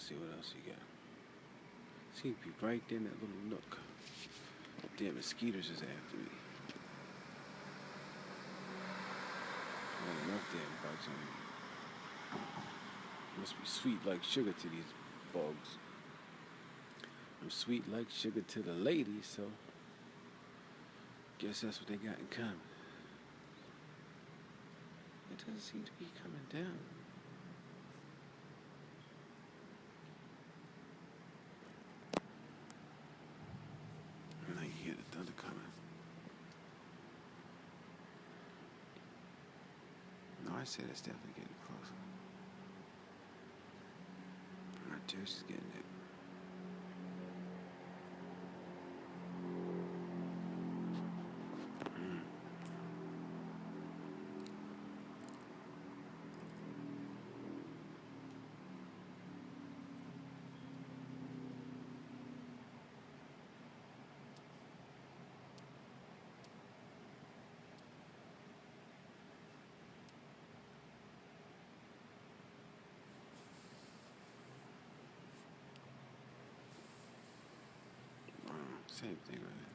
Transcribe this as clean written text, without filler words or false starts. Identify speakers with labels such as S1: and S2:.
S1: Let's see what else you got. Seems to be right there in that little nook. Damn, mosquitoes is after me. Not enough damn bugs on me. Must be sweet like sugar to these bugs. I'm sweet like sugar to the ladies, so guess that's what they got in common. It doesn't seem to be coming down. And I hear the thunder coming. No, I said it's definitely getting closer. My Terrace is getting it. Same thing right there.